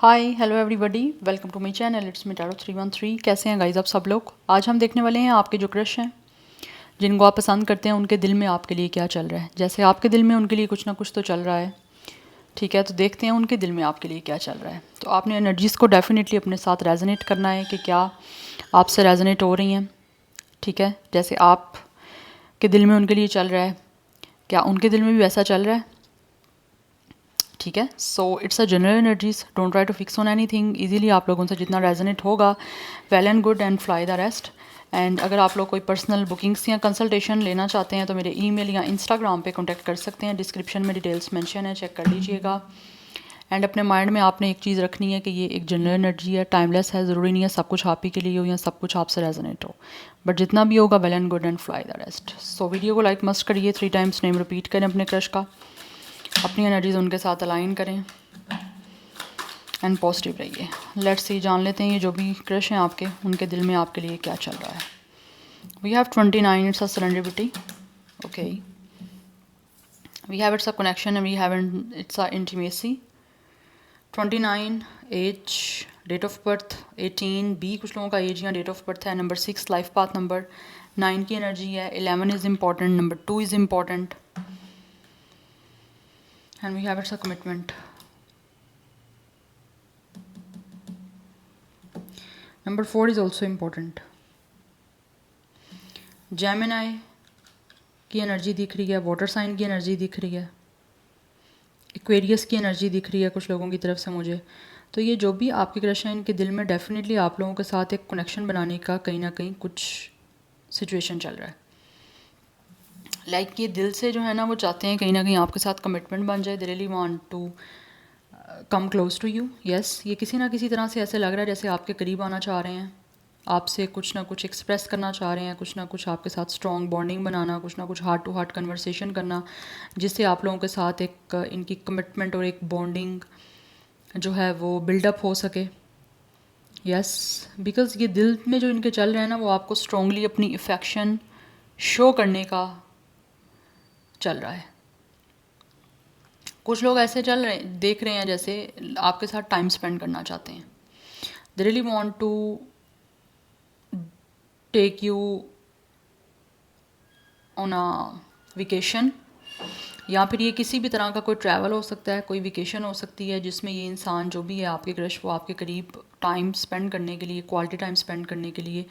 Hi hello everybody, welcome to my channel. It's me tarot 313। कैसे हैं guys आप सब लोग? आज हम देखने वाले हैं आपके जो क्रश हैं, जिनको आप पसंद करते हैं, उनके दिल में आपके लिए क्या चल रहा है। जैसे आपके दिल में उनके लिए कुछ ना कुछ तो चल रहा है, ठीक है। तो देखते हैं उनके दिल में आपके लिए क्या चल रहा है। तो आपने एनर्जीज़ को डेफिनेटली अपने साथ रेजोनेट करना है कि क्या आपसे रेजोनेट हो रही हैं, ठीक है। जैसे आप के दिल में उनके लिए चल रहा है, क्या उनके दिल में भी वैसा चल रहा है, ठीक है। So it's a general energies, don't try to fix on anything. Easily आप लोगों से जितना रेजोनेट होगा, well and good, and fly the rest. And अगर आप लोग कोई पर्सनल बुकिंग्स या कंसल्टेशन लेना चाहते हैं तो मेरे ईमेल या इंस्टाग्राम पे कांटेक्ट कर सकते हैं। डिस्क्रिप्शन में डिटेल्स मेंशन है, चेक कर लीजिएगा। एंड अपने माइंड में आपने एक चीज़ रखनी है कि ये एक जनरल एनर्जी है, टाइमलेस है। ज़रूरी नहीं है सब कुछ आप ही के लिए हो या सब कुछ आपसे रेजोनेट हो, बट जितना भी होगा well and good, and fly the rest. So video को लाइक मस्ट करिए, 3 टाइम्स नेम रिपीट करें अपने क्रश का, अपनी एनर्जीज उनके साथ अलाइन करें एंड पॉजिटिव रहिए। लेट्स सी, जान लेते हैं ये जो भी क्रश हैं आपके, उनके दिल में आपके लिए क्या चल रहा है। We have 29, it's a serendipity, okay. We have it's a connection and we have it's a intimacy. 29 age, date of birth 18, बी कुछ लोगों का एज या डेट ऑफ बर्थ है। नंबर 6 लाइफ पाथ नंबर, 9 की एनर्जी है। 11 is important, number 2 is important, and we have it's a commitment. Number 4 is also important. Gemini की energy दिख रही है, वाटर साइन की एनर्जी दिख रही है, एक्वेरियस की एनर्जी दिख रही है कुछ लोगों की तरफ से मुझे। तो ये जो भी आपके क्रश हैं, इनके दिल में डेफिनेटली आप लोगों के साथ एक कनेक्शन बनाने का कहीं ना कहीं कुछ सिचुएशन चल रहा है। ये दिल से जो है ना, वो चाहते हैं कहीं ना कहीं आपके साथ कमिटमेंट बन जाए। They really want to come close to you. Yes, ये किसी ना किसी तरह से ऐसे लग रहा है जैसे आपके करीब आना चाह रहे हैं, आपसे कुछ ना कुछ एक्सप्रेस करना चाह रहे हैं, कुछ ना कुछ आपके साथ स्ट्रॉन्ग बॉन्डिंग बनाना, कुछ ना कुछ हार्ट टू हार्ट कन्वर्सेशन करना, जिससे आप लोगों के साथ एक इनकी कमिटमेंट और एक बॉन्डिंग जो है वो बिल्डअप हो सके। यस, बिकॉज ये दिल में जो इनके चल रहे हैं ना, वो आपको स्ट्रॉन्गली अपनी इफेक्शन शो करने का चल रहा है। कुछ लोग ऐसे चल रहे देख रहे हैं जैसे आपके साथ टाइम स्पेंड करना चाहते हैं। They really want to take you on a vacation, या फिर ये किसी भी तरह का कोई ट्रैवल हो सकता है, कोई वेकेशन हो सकती है, जिसमें ये इंसान जो भी है आपके क्रश, वो आपके करीब टाइम स्पेंड करने के लिए, क्वालिटी टाइम स्पेंड करने के लिए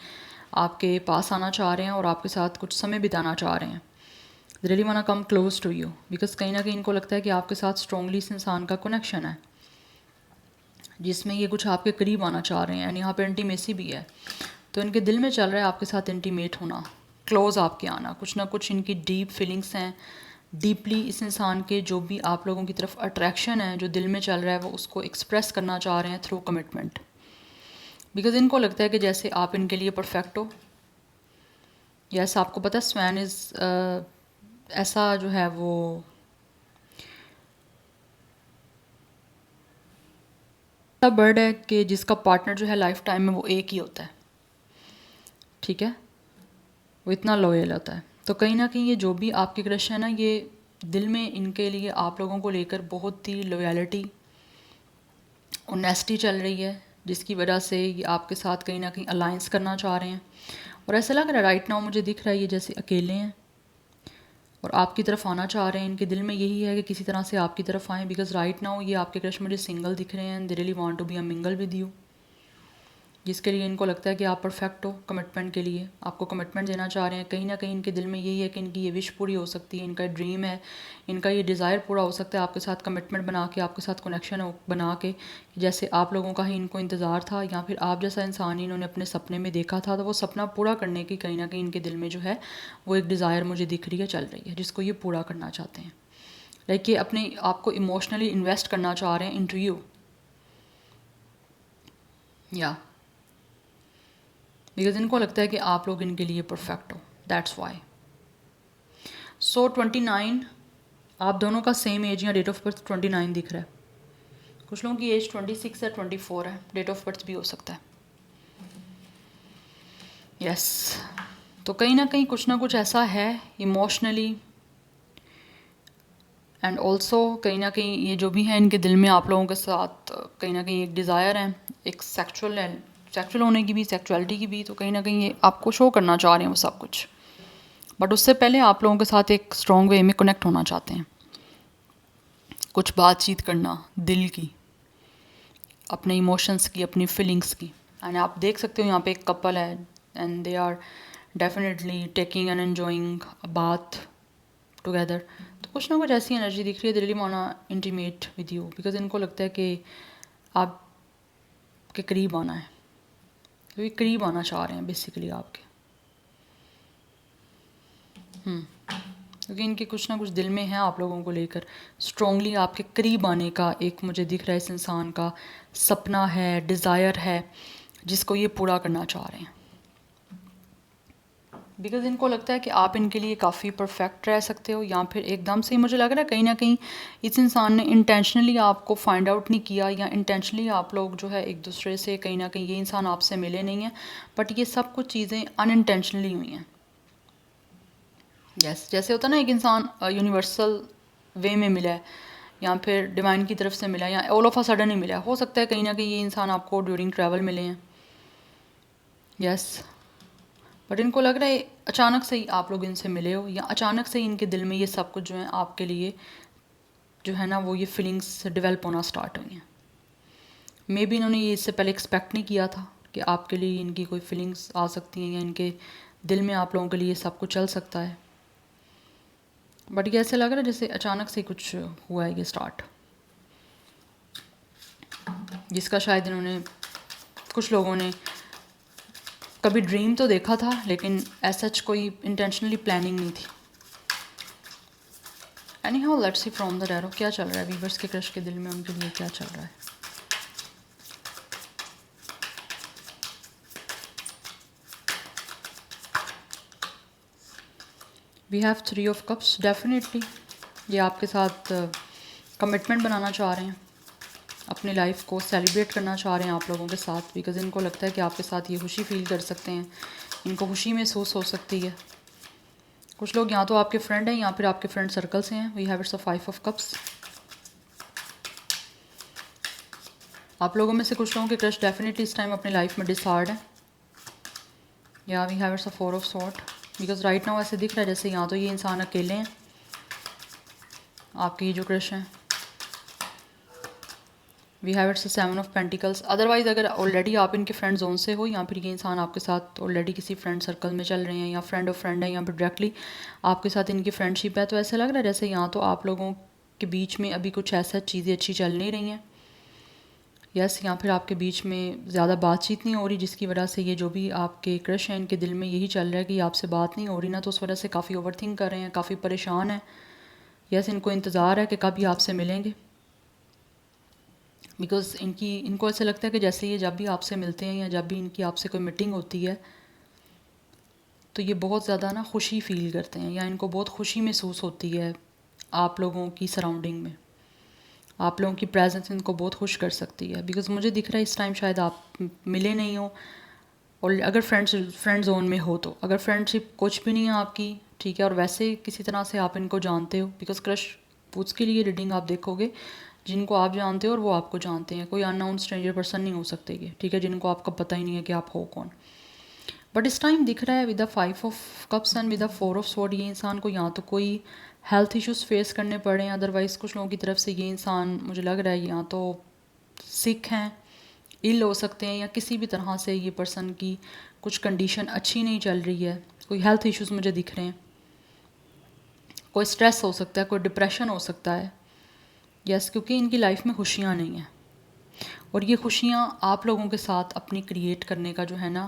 आपके पास आना चाह रहे हैं और आपके साथ कुछ समय बिताना चाह रहे हैं। They really want to come close to you, because कहीं ना कहीं इनको लगता है कि आपके साथ स्ट्रॉन्गली इस इंसान का कनेक्शन है, जिसमें ये कुछ आपके करीब आना चाह रहे हैं। एंड यहाँ पर इंटीमेसी भी है, तो इनके दिल में चल रहा है आपके साथ इंटीमेट होना, क्लोज आपके आना। कुछ ना कुछ इनकी डीप फीलिंग्स हैं, डीपली इस इंसान के जो भी आप लोगों की तरफ अट्रैक्शन है जो दिल में चल रहा है, वो उसको एक्सप्रेस करना चाह रहे हैं थ्रू कमिटमेंट। बिकॉज इनको लगता है कि जैसे आप इनके लिए परफेक्ट हो। यस, आपको पता है स्वैन इज़ ऐसा जो है वो बर्ड है कि जिसका पार्टनर जो है लाइफ टाइम में वो एक ही होता है, ठीक है। वो इतना लॉयल होता है। तो कहीं ना कहीं ये जो भी आपके क्रश है ना, ये दिल में इनके लिए आप लोगों को लेकर बहुत ही लॉयलिटी, ऑनेस्टी चल रही है, जिसकी वजह से ये आपके साथ कहीं ना कहीं अलाइंस करना चाह रहे हैं। और ऐसा लग रहा है राइट नाउ, मुझे दिख रहा है ये जैसे अकेले हैं और आपकी तरफ आना चाह रहे हैं। इनके दिल में यही है कि किसी तरह से आपकी तरफ आएँ, बिकॉज राइट नाउ ये आपके क्रश मुझे सिंगल दिख रहे हैं। They really want to be a mingle with you, जिसके लिए इनको लगता है कि आप परफेक्ट हो कमिटमेंट के लिए, आपको कमिटमेंट देना चाह रहे हैं। कहीं ना कहीं इनके दिल में यही है कि इनकी ये विश पूरी हो सकती है, इनका ड्रीम है, इनका ये डिज़ायर पूरा हो सकता है आपके साथ कमिटमेंट बना के, आपके साथ कनेक्शन बना के। जैसे आप लोगों का ही इनको इंतज़ार था, या फिर आप जैसा इंसान ही इन्होंने अपने सपने में देखा था, तो वो सपना पूरा करने की कहीं ना कहीं इनके दिल में जो है वो एक डिज़ायर मुझे दिख रही है, चल रही है, जिसको ये पूरा करना चाहते हैं। ये अपने आपको इमोशनली इन्वेस्ट करना चाह रहे हैं इनटू यू, या बिकॉज इनको लगता है कि आप लोग इनके लिए परफेक्ट हो, दैट्स वाई। सो 29, आप दोनों का सेम एज या डेट ऑफ बर्थ 29 दिख रहा है। कुछ लोगों की एज 26 है, 24 है, डेट ऑफ बर्थ भी हो सकता है। यस, तो कहीं ना कहीं कुछ ना कुछ ऐसा है इमोशनली एंड ऑल्सो कहीं ना कहीं ये जो भी है इनके दिल में आप लोगों के साथ कहीं ना कहीं एक डिज़ायर है, एक सेक्सुअल होने की भी, सेक्सुअलिटी की भी, तो कहीं ना कहीं ये आपको शो करना चाह रहे हैं वो सब कुछ। बट उससे पहले आप लोगों के साथ एक स्ट्रॉन्ग वे में कनेक्ट होना चाहते हैं, कुछ बातचीत करना दिल की, अपने इमोशंस की, अपनी फीलिंग्स की। एंड आप देख सकते हो यहाँ पे एक कपल है and they are definitely taking and enjoying a bath together. तो कुछ ना कुछ ऐसी एनर्जी दिख रही है, they really wanna intimate with you, because इनको लगता है कि आपके करीब आना है, तो ये करीब आना चाह रहे हैं बेसिकली आपके। क्योंकि इनके कुछ ना कुछ दिल में है आप लोगों को लेकर, स्ट्रॉन्गली आपके करीब आने का एक मुझे दिख रहा है इस इंसान का सपना है, डिज़ायर है, जिसको ये पूरा करना चाह रहे हैं। बिकॉज इनको लगता है कि आप इनके लिए काफ़ी परफेक्ट रह सकते हो, या फिर एकदम से ही मुझे लग रहा है कहीं ना कहीं इस इंसान ने इंटेंशनली आपको फाइंड आउट नहीं किया, या इंटेंशनली आप लोग जो है एक दूसरे से कहीं ना कहीं ये इंसान आपसे मिले नहीं है, बट ये सब कुछ चीज़ें अनइंटेंशनली हुई हैं। जैसे होता है ना एक इंसान यूनिवर्सल वे में मिला है, या फिर डिवाइन की तरफ से मिला है, या ऑल ऑफ अ सडन ही मिला है। हो सकता है कहीं ना कहीं ये इंसान आपको ड्यूरिंग ट्रैवल मिले हैं, बट इनको लग रहा है अचानक से ही आप लोग इनसे मिले हो, या अचानक से ही इनके दिल में ये सब कुछ जो है आपके लिए जो है ना वो ये फीलिंग्स डेवलप होना स्टार्ट हुई हैं। मे बी इन्होंने ये इससे पहले एक्सपेक्ट नहीं किया था कि आपके लिए इनकी कोई फीलिंग्स आ सकती हैं, या इनके दिल में आप लोगों के लिए सब कुछ चल सकता है। बट ये ऐसे लग रहा है जैसे अचानक से कुछ हुआ है ये स्टार्ट, जिसका शायद इन्होंने, कुछ लोगों ने कभी ड्रीम तो देखा था, लेकिन ऐसा कोई इंटेंशनली प्लानिंग नहीं थी। Any how let's see from the tarot क्या चल रहा है वीवर्स के क्रश के दिल में, उनके लिए क्या चल रहा है। We have 3 of cups. Definitely ये आपके साथ कमिटमेंट बनाना चाह रहे हैं, अपनी लाइफ को सेलिब्रेट करना चाह रहे हैं आप लोगों के साथ, बिकॉज इनको लगता है कि आपके साथ ये खुशी फील कर सकते हैं, इनको खुशी महसूस हो सकती है। कुछ लोग या तो आपके फ्रेंड हैं या फिर आपके फ्रेंड सर्कल से हैं। We have it's a 5 of cups. आप लोगों में से कुछ लोगों के क्रश डेफिनेटली इस टाइम अपनी लाइफ में डिसहार्ड है, या we have it's a 4 of sword, because right now ऐसे दिख रहा है जैसे या तो ये इंसान अकेले हैं आपके ये जो क्रश हैं। We have it's 7 of pentacles. Otherwise अगर ऑलरेडी आप इनके फ्रेंड जोन से हो, या फिर ये इंसान आपके साथ ऑलरेडी किसी फ्रेंड सर्कल में चल रहे हैं, या फ्रेंड ऑफ फ्रेंड है, या फिर डायरेक्टली आपके साथ इनकी फ्रेंडशिप है, तो ऐसा लग रहा है जैसे यहाँ तो आप लोगों के बीच में अभी कुछ ऐसा चीज़ें अच्छी चल नहीं रही हैं। या फिर आपके बीच में ज़्यादा बातचीत नहीं हो रही, जिसकी वजह से ये जो भी आपके क्रश हैं इनके दिल में यही चल रहा है कि आपसे बात नहीं हो रही ना, तो उस वजह से काफ़ी ओवर थिंक कर रहे हैं, काफ़ी परेशान हैं। इनको इंतज़ार है कि कभी आपसे मिलेंगे, बिकॉज़ इनको ऐसा लगता है कि जैसे ये जब भी आपसे मिलते हैं, या जब भी इनकी आपसे कोई मीटिंग होती है, तो ये बहुत ज़्यादा ना खुशी फ़ील करते हैं, या इनको बहुत खुशी महसूस होती है आप लोगों की सराउंडिंग में। आप लोगों की प्रेजेंस इनको बहुत खुश कर सकती है, बिकॉज़ मुझे दिख रहा है इस टाइम शायद आप मिले नहीं हो, और अगर फ्रेंड जोन में हो, तो अगर फ्रेंडशिप कुछ भी नहीं है आपकी, ठीक है, और वैसे किसी तरह से आप इनको जानते हो, बिकॉज़ क्रश उसके लिए रीडिंग आप देखोगे जिनको आप जानते हो और वो आपको जानते हैं, कोई अननोन स्ट्रेंजर पर्सन नहीं हो सकते ये, ठीक है, जिनको आपका पता ही नहीं है कि आप हो कौन। बट इस टाइम दिख रहा है with the 5 of cups and with the 4 of sword, ये इंसान को या तो कोई हेल्थ इश्यूज़ फेस करने पड़े हैं, अदरवाइज़ कुछ लोगों की तरफ से ये इंसान मुझे लग रहा है या तो सिक हैं, इल हो सकते हैं, या किसी भी तरह से ये पर्सन की कुछ कंडीशन अच्छी नहीं चल रही है, कोई हेल्थ इश्यूज़ मुझे दिख रहे हैं, कोई स्ट्रेस हो सकता है, कोई डिप्रेशन हो सकता है। क्योंकि इनकी लाइफ में खुशियाँ नहीं हैं, और ये खुशियाँ आप लोगों के साथ अपनी क्रिएट करने का जो है ना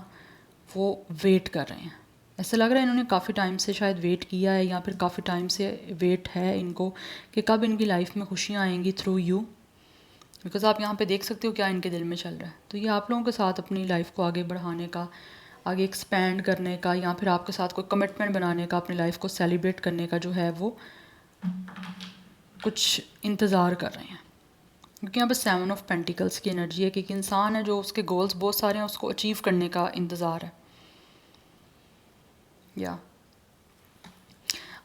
वो वेट कर रहे हैं। ऐसा लग रहा है इन्होंने काफ़ी टाइम से शायद वेट किया है, या फिर काफ़ी टाइम से वेट है इनको कि कब इनकी लाइफ में खुशियाँ आएंगी थ्रू यू, बिकॉज़ आप यहाँ पे देख सकते हो क्या इनके दिल में चल रहा है। तो ये आप लोगों के साथ अपनी लाइफ को आगे बढ़ाने का, आगे एक्सपैंड करने का, या फिर आपके साथ कोई कमिटमेंट बनाने का, अपनी लाइफ को सेलिब्रेट करने का जो है वो कुछ इंतज़ार कर रहे हैं। क्योंकि यहाँ पर 7 ऑफ पेंटिकल्स की एनर्जी है कि एक इंसान है जो उसके गोल्स बहुत सारे हैं, उसको अचीव करने का इंतज़ार है। या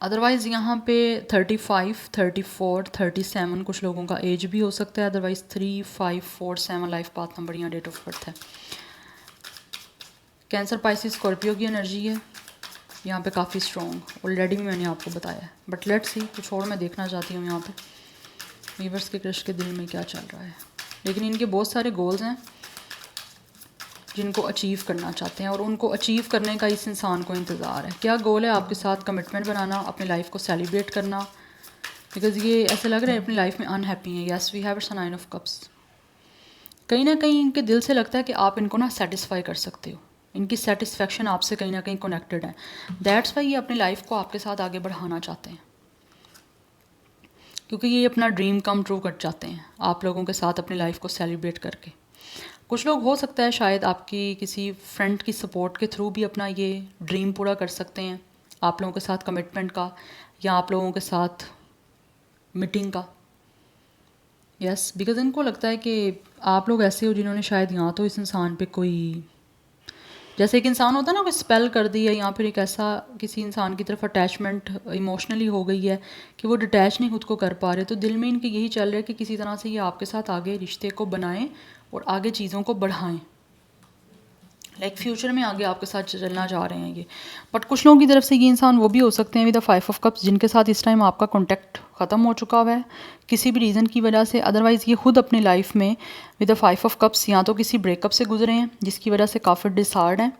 अदरवाइज़ यहाँ पे 35, 34, 37 कुछ लोगों का एज भी हो सकता है। अदरवाइज़ 3, 5, 4, 7 लाइफ पाथ नंबर यहाँ डेट ऑफ बर्थ है। कैंसर, पाइसिस, स्कॉर्पियो की एनर्जी है यहाँ पे काफ़ी स्ट्रॉन्ग। ऑलरेडी भी मैंने आपको बताया है, बट लेट्स सी कुछ और मैं देखना चाहती हूँ यहाँ पे वीवर्स के क्रश के दिल में क्या चल रहा है। लेकिन इनके बहुत सारे गोल्स हैं जिनको अचीव करना चाहते हैं और उनको अचीव करने का इस इंसान को इंतज़ार है। क्या गोल है? आपके साथ कमिटमेंट बनाना, अपनी लाइफ को सेलिब्रेट करना। बिकॉज ये ऐसे लग रहा है अपनी लाइफ में अनहैप्पी है। Yes, we have it's 9 of cups. कहीं ना कहीं इनके दिल से लगता है कि आप इनको ना सेटिस्फाई कर सकते हो, इनकी सेटिस्फेक्शन आपसे कहीं ना कहीं कनेक्टेड है। दैट्स वाई ये अपनी लाइफ को आपके साथ आगे बढ़ाना चाहते हैं, क्योंकि ये अपना ड्रीम कम ट्रू कर चाहते हैं आप लोगों के साथ अपनी लाइफ को सेलिब्रेट करके। कुछ लोग हो सकता है शायद आपकी किसी फ्रेंड की सपोर्ट के थ्रू भी अपना ये ड्रीम पूरा कर सकते हैं, आप लोगों के साथ कमिटमेंट का या आप लोगों के साथ मीटिंग का। यस, बिकॉज इनको लगता है कि आप लोग ऐसे हो जिन्होंने शायद यहाँ तो इस इंसान पे कोई, जैसे एक इंसान होता है ना, कोई स्पेल कर दी है या फिर एक ऐसा किसी इंसान की तरफ अटैचमेंट इमोशनली हो गई है कि वो डिटैच नहीं खुद को कर पा रहे। तो दिल में इनके यही चल रहा है कि किसी तरह से ये आपके साथ आगे रिश्ते को बनाएं और आगे चीज़ों को बढ़ाएं, लाइक फ्यूचर में आगे आपके साथ चलना चाह रहे हैं ये। बट कुछ लोगों की तरफ से ये इंसान वो भी हो सकते हैं विद द 5 ऑफ कप्स जिनके साथ इस टाइम आपका कॉन्टैक्ट ख़त्म हो चुका हुआ है किसी भी रीज़न की वजह से। अदरवाइज़ ये खुद अपनी लाइफ में विद द 5 ऑफ कप्स या तो किसी ब्रेकअप से गुजरे हैं जिसकी वजह से काफ़ी डिसहार्ड हैं,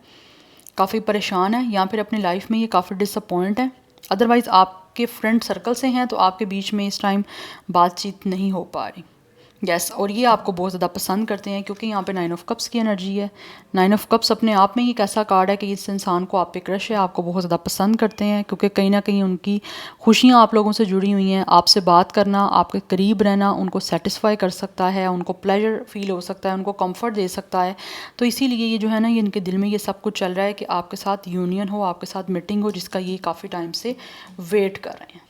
काफ़ी परेशान है, या फिर अपनी लाइफ में ये काफ़ी डिसअपॉइंट है। अदरवाइज़ आपके फ्रेंड सर्कल से हैं तो आपके बीच में इस टाइम बातचीत नहीं हो पा रही। यस, और ये आपको बहुत ज़्यादा पसंद करते हैं क्योंकि यहाँ पे 9 ऑफ कप्स की एनर्जी है। 9 ऑफ कप्स अपने आप में ही एक ऐसा कार्ड है कि इस इंसान को आप पे क्रश है, आपको बहुत ज़्यादा पसंद करते हैं क्योंकि कहीं ना कहीं उनकी खुशियाँ आप लोगों से जुड़ी हुई हैं। आपसे बात करना, आपके करीब रहना उनको सेटिस्फाई कर सकता है, उनको प्लेजर फील हो सकता है, उनको कम्फर्ट दे सकता है। तो इसीलिए ये जो है ना, ये इनके दिल में ये सब कुछ चल रहा है कि आपके साथ यूनियन हो, आपके साथ मीटिंग हो, जिसका ये काफ़ी टाइम से वेट कर रहे हैं।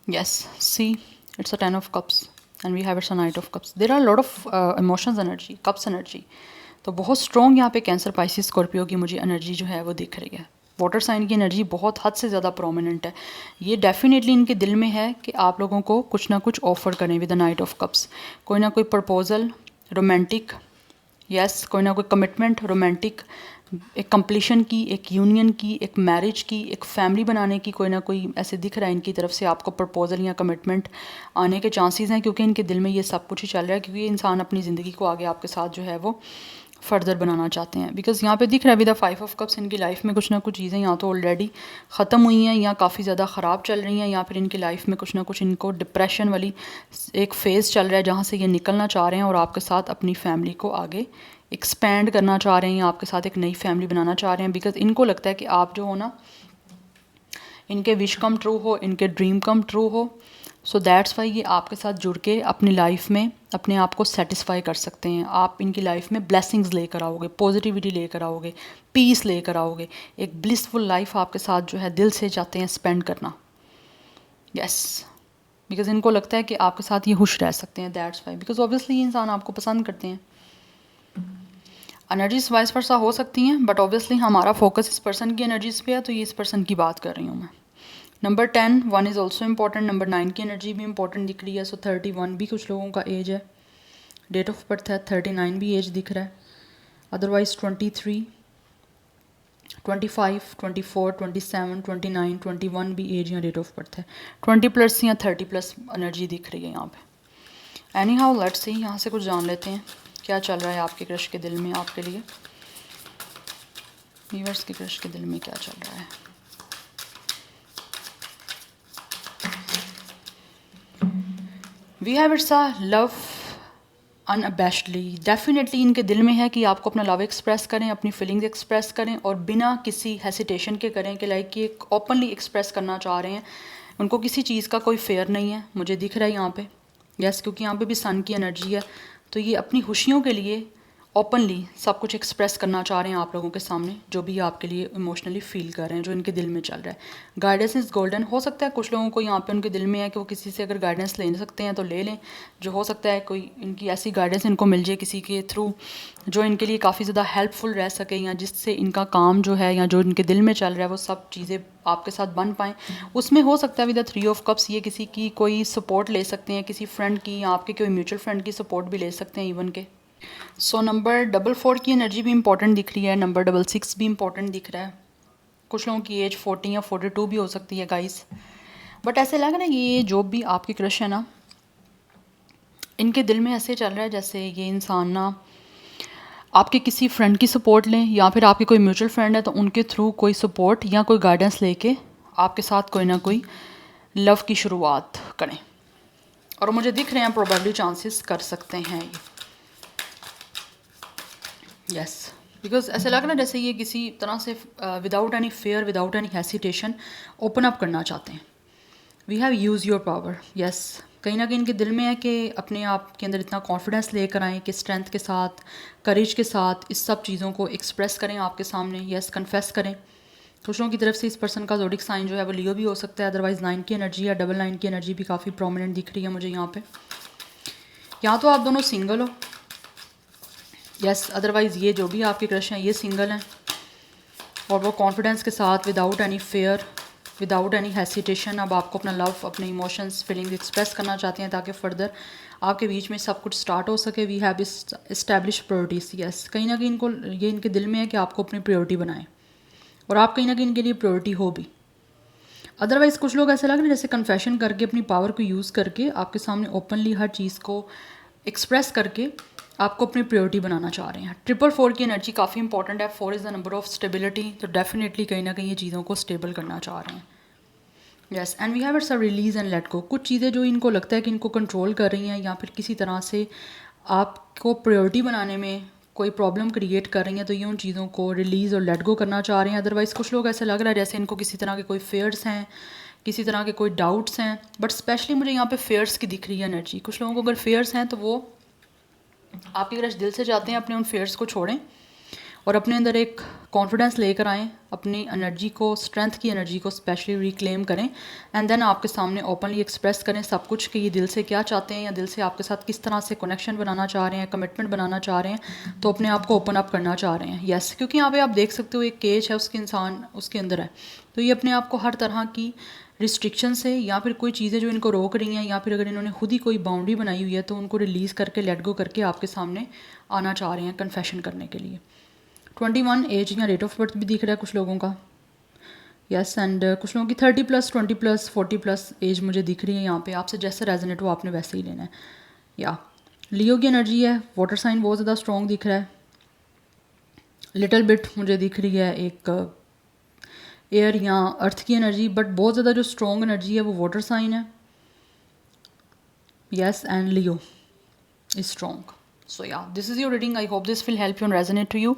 Yes, see it's a 10 of cups and we have it's a 9 of cups. There are lot of emotions energy, cups energy. तो बहुत स्ट्रॉन्ग यहाँ पे कैंसर, पाइसिस, स्कॉर्पियो की मुझे एनर्जी जो है वो दिख रही है। वाटर साइन की एनर्जी बहुत हद से ज़्यादा प्रोमिनेंट है। ये डेफिनेटली इनके दिल में है कि आप लोगों को कुछ ना कुछ ऑफ़र करें विद द 9 ऑफ कप्स। कोई ना कोई प्रपोजल, रोमांटिक, यस, कोई ना कोई कमिटमेंट, रोमांटिक, एक कंप्लीशन की, एक यूनियन की, एक मैरिज की, एक फैमिली बनाने की, कोई ना कोई ऐसे दिख रहा है इनकी तरफ से आपको प्रपोजल या कमिटमेंट आने के चांसेस हैं क्योंकि इनके दिल में ये सब कुछ ही चल रहा है क्योंकि ये इंसान अपनी ज़िंदगी को आगे आपके साथ जो है वो फर्दर बनाना चाहते हैं। बिकॉज यहाँ पे दिख रहा है विद द 5 ऑफ कप्स इनकी लाइफ में कुछ ना कुछ चीज़ें या तो ऑलरेडी ख़त्म हुई हैं या काफ़ी ज़्यादा ख़राब चल रही हैं, या फिर इनकी लाइफ में कुछ ना कुछ इनको डिप्रेशन वाली एक फ़ेज़ चल रहा है जहाँ से ये निकलना चाह रहे हैं और आपके साथ अपनी फैमिली को आगे एक्सपेंड करना चाह रहे हैं या आपके साथ एक नई फैमिली बनाना चाह रहे हैं। बिकॉज इनको लगता है कि आप जो हो ना, इनके विश कम ट्रू हो, इनके ड्रीम कम ट्रू हो। सो दैट्स वाई ये आपके साथ जुड़ के अपनी लाइफ में अपने आप को सेटिस्फाई कर सकते हैं। आप इनकी लाइफ में ब्लेसिंग्स लेकर आओगे, पॉजिटिविटी लेकर आओगे, पीस लेकर आओगे, एक ब्लिसफुल लाइफ आपके साथ जो है दिल से चाहते हैं स्पेंड करना। यस, बिकॉज इनको लगता है कि आपके साथ ये खुश रह सकते हैं। दैट्स वाई, बिकॉज ऑब्वियसली ये इंसान आपको पसंद करते हैं। एनर्जीज वाइस वर्सा हो सकती हैं बट ऑब्वियसली हमारा फोकस इस पर्सन की एनर्जीज पे है, तो ये इस पर्सन की बात कर रही हूँ मैं। Number 10, 1 is also important. Number 9 की एनर्जी भी इंपॉर्टेंट दिख रही है। सो 31 भी कुछ लोगों का एज है, डेट ऑफ बर्थ है। 39 भी एज दिख रहा है। अदरवाइज 23, 25, 24, 27, 29, 21 भी एज या डेट ऑफ बर्थ है। 20+ या 30+ एनर्जी दिख रही है यहाँ पे। एनी हाउ लेट्स सी, यहाँ से कुछ जान लेते हैं क्या चल रहा है आपके क्रश के दिल में आपके लिए। व्यूअर्स के क्रश के दिल में क्या चल रहा है। We have it's a love unabashedly. Definitely इनके दिल में है कि आपको अपना लव एक्सप्रेस करें, अपनी फीलिंग्स एक्सप्रेस करें और बिना किसी हेसिटेशन के करें कि लाइक कि एक ओपनली एक्सप्रेस करना चाह रहे हैं। उनको किसी चीज़ का कोई फेयर नहीं है, मुझे दिख रहा है यहाँ पे। यस, क्योंकि यहाँ पे भी सन की एनर्जी है, तो ये अपनी खुशियों के लिए ओपनली सब कुछ एक्सप्रेस करना चाह रहे हैं आप लोगों के सामने, जो भी आपके लिए इमोशनली फील कर रहे हैं, जो इनके दिल में चल रहा है। Guidance is golden. हो सकता है कुछ लोगों को यहाँ पे उनके दिल में है कि वो किसी से अगर गाइडेंस ले सकते हैं तो ले लें, जो हो सकता है कोई इनकी ऐसी गाइडेंस इनको मिल जाए किसी के थ्रू जो इनके लिए काफ़ी ज़्यादा हेल्पफुल रह सके, या जिससे इनका काम जो है या जो इनके दिल में चल रहा है वो सब चीज़ें आपके साथ बन पाएँ। उसमें हो सकता है विद द 3 ऑफ कप्स ये किसी की कोई सपोर्ट ले सकते हैं, किसी फ्रेंड की या आपके कोई म्यूचुअल फ्रेंड की सपोर्ट भी ले सकते हैं इवन के। सो नंबर 44 की एनर्जी भी इंपॉर्टेंट दिख रही है, नंबर 66 भी इंपॉर्टेंट दिख रहा है। कुछ लोगों की एज 40 या 42 भी हो सकती है गाइस, बट ऐसे लग रहा है ये जो भी आपकी क्रश है ना, इनके दिल में ऐसे चल रहा है जैसे ये इंसान ना आपके किसी फ्रेंड की सपोर्ट लें, या फिर आपके कोई म्यूचुअल फ्रेंड है तो उनके थ्रू कोई सपोर्ट या कोई गाइडेंस लेके आपके साथ कोई ना कोई लव की शुरुआत करें। और मुझे दिख रहे हैं प्रोबेबली चांसेस कर सकते हैं ये, यस बिकॉज ऐसे लग रहा है जैसे ये किसी तरह से without any fear, without any hesitation open up करना चाहते हैं। We have use your power, yes कहीं ना कहीं इनके दिल में है कि अपने आप के अंदर इतना कॉन्फिडेंस लेकर आएँ कि स्ट्रेंथ के साथ, करेज के साथ इस सब चीज़ों को एक्सप्रेस करें आपके सामने, यस कन्फेस करें। कुछ लोगों की तरफ से इस पर्सन का ज़ोडिक साइन जो है वो लियो भी हो सकता है, अदरवाइज़ 9 की एनर्जी या 9 की एनर्जी भी काफ़ी प्रोमिनेंट दिख रही है मुझे यहाँ पे। या तो आप दोनों सिंगल हो, यस अदरवाइज़ ये जो भी आपके क्रश हैं ये सिंगल हैं और वो कॉन्फिडेंस के साथ without any fear, without any hesitation अब आपको अपना लव, अपने इमोशंस, फीलिंग्स एक्सप्रेस करना चाहते हैं ताकि फर्दर आपके बीच में सब कुछ स्टार्ट हो सके। We have establish priorities, yes कहीं ना कहीं इनको ये इनके दिल में है कि आपको अपनी प्रायोरिटी बनाएं और आप कहीं ना कहीं इनके लिए प्रायोरिटी हो भी। अदरवाइज़ कुछ लोग ऐसे लग रहे हैं जैसे कन्फेशन करके अपनी पावर को यूज़ करके आपके सामने ओपनली हर चीज़ को एक्सप्रेस करके आपको अपनी प्रायोरिटी बनाना चाह रहे हैं। 444 की एनर्जी काफ़ी इंपॉर्टेंट है। 4 is the number of stability, तो डेफिनेटली कहीं ना कहीं ये चीज़ों को स्टेबल करना चाह रहे हैं। Yes and we have it's a release and let go. कुछ चीज़ें जो इनको लगता है कि इनको कंट्रोल कर रही हैं या फिर किसी तरह से आपको प्रायोरिटी बनाने में कोई प्रॉब्लम क्रिएट कर रही हैं, तो ये उन चीज़ों को रिलीज़ और लेट गो करना चाह रहे हैं। अदरवाइज़ कुछ लोग ऐसा लग रहा है जैसे इनको किसी तरह के कोई फेयर्स हैं, किसी तरह के कोई डाउट्स हैं, बट स्पेशली मुझे यहाँ पे फेयर्स की दिख रही है एनर्जी। कुछ लोगों को अगर फेयर्स हैं तो वो आपके क्रश दिल से चाहते हैं अपने उन फेयर्स को छोड़ें और अपने अंदर एक कॉन्फिडेंस लेकर आएँ, अपनी एनर्जी को, स्ट्रेंथ की एनर्जी को स्पेशली रिक्लेम करें एंड देन आपके सामने ओपनली एक्सप्रेस करें सब कुछ कि ये दिल से क्या चाहते हैं या दिल से आपके साथ किस तरह से कनेक्शन बनाना चाह रहे हैं, कमिटमेंट बनाना चाह रहे हैं, तो अपने आप को ओपन अप करना चाह रहे हैं। यस क्योंकि यहाँ पे आप देख सकते हो एक केज है, उसके इंसान उसके अंदर है, तो ये अपने आप को हर तरह की रिस्ट्रिक्शन से या फिर कोई चीज़ें जो इनको रोक रही हैं या फिर अगर इन्होंने खुद ही कोई बाउंड्री बनाई हुई है तो उनको रिलीज़ करके लेट गो करके आपके सामने आना चाह रहे हैं कन्फेशन करने के लिए। 21 एज या डेट ऑफ बर्थ भी दिख रहा है कुछ लोगों का, यस एंड कुछ लोगों की 30+, 20+, 40+ एज मुझे दिख रही है यहाँ पे। आपसे जैसे रेजोनेट हो आपने वैसे ही लेना है। या लियो की एनर्जी है, वाटर साइन बहुत ज़्यादा स्ट्रॉन्ग दिख रहा है। लिटिल बिट मुझे दिख रही है एक एयर या अर्थ की एनर्जी, बट बहुत ज़्यादा जो स्ट्रॉन्ग एनर्जी है वो वाटर साइन है। Yes and Leo is strong. So yeah this is your reading. I hope this will help you and resonate to you.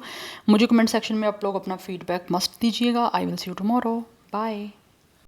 मुझे कमेंट सेक्शन में आप लोग अपना फीडबैक मस्ट दीजिएगा। I will see you tomorrow. Bye.